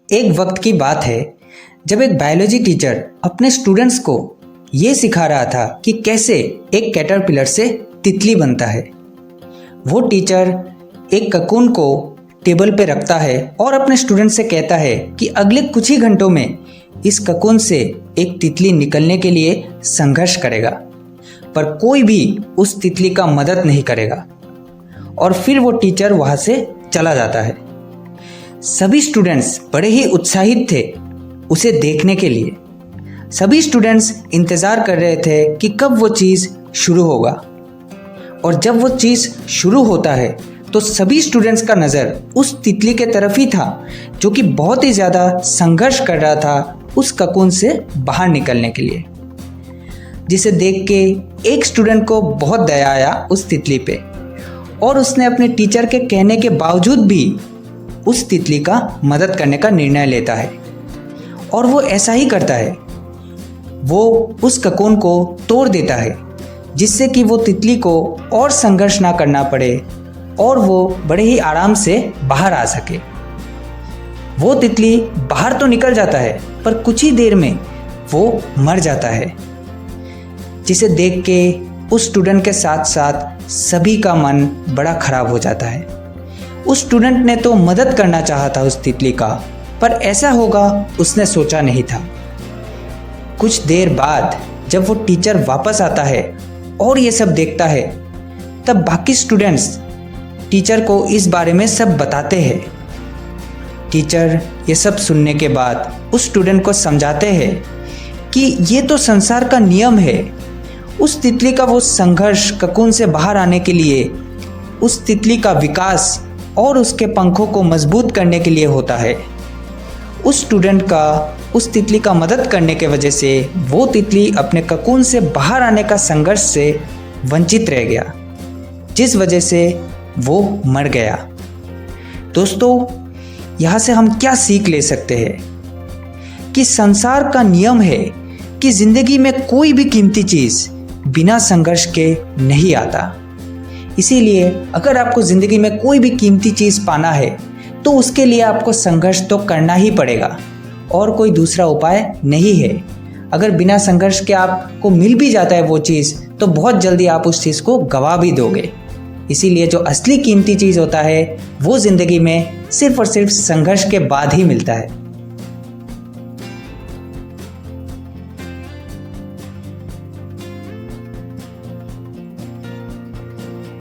एक वक्त की बात है जब एक बायोलॉजी टीचर अपने स्टूडेंट्स को ये सिखा रहा था कि कैसे एक कैटरपिलर से तितली बनता है। वो टीचर एक ककून को टेबल पे रखता है और अपने स्टूडेंट से कहता है कि अगले कुछ ही घंटों में इस ककून से एक तितली निकलने के लिए संघर्ष करेगा, पर कोई भी उस तितली का मदद नहीं करेगा। और फिर वो टीचर वहाँ से चला जाता है। सभी स्टूडेंट्स बड़े ही उत्साहित थे उसे देखने के लिए। सभी स्टूडेंट्स इंतज़ार कर रहे थे कि कब वो चीज़ शुरू होगा। और जब वो चीज़ शुरू होता है तो सभी स्टूडेंट्स का नज़र उस तितली के तरफ ही था जो कि बहुत ही ज़्यादा संघर्ष कर रहा था उस ककून से बाहर निकलने के लिए, जिसे देख के एक स्टूडेंट को बहुत दया आया उस तितली पे और उसने अपने टीचर के कहने के बावजूद भी उस तितली का मदद करने का निर्णय लेता है। और वो ऐसा ही करता है, वो उस ककून को तोड़ देता है जिससे कि वो तितली को और संघर्ष ना करना पड़े और वो बड़े ही आराम से बाहर आ सके। वो तितली बाहर तो निकल जाता है पर कुछ ही देर में वो मर जाता है, जिसे देख के उस स्टूडेंट के साथ साथ सभी का मन बड़ा खराब हो जाता है। उस स्टूडेंट ने तो मदद करना चाहा था उस तितली का, पर ऐसा होगा उसने सोचा नहीं था। कुछ देर बाद जब वो टीचर वापस आता है और ये सब देखता है, तब बाकी स्टूडेंट्स टीचर को इस बारे में सब बताते हैं। टीचर ये सब सुनने के बाद उस स्टूडेंट को समझाते हैं कि ये तो संसार का नियम है। उस तितली का वो संघर्ष ककून से बाहर आने के लिए, उस तितली का विकास और उसके पंखों को मजबूत करने के लिए होता है। उस स्टूडेंट का उस तितली का मदद करने के वजह से वो तितली अपने ककून से बाहर आने का संघर्ष से वंचित रह गया, जिस वजह से वो मर गया। दोस्तों, यहाँ से हम क्या सीख ले सकते हैं कि संसार का नियम है कि ज़िंदगी में कोई भी कीमती चीज़ बिना संघर्ष के नहीं आता। इसीलिए अगर आपको ज़िंदगी में कोई भी कीमती चीज़ पाना है तो उसके लिए आपको संघर्ष तो करना ही पड़ेगा और कोई दूसरा उपाय नहीं है। अगर बिना संघर्ष के आपको मिल भी जाता है वो चीज़, तो बहुत जल्दी आप उस चीज़ को गवा भी दोगे। इसीलिए जो असली कीमती चीज़ होता है वो ज़िंदगी में सिर्फ और सिर्फ संघर्ष के बाद ही मिलता है।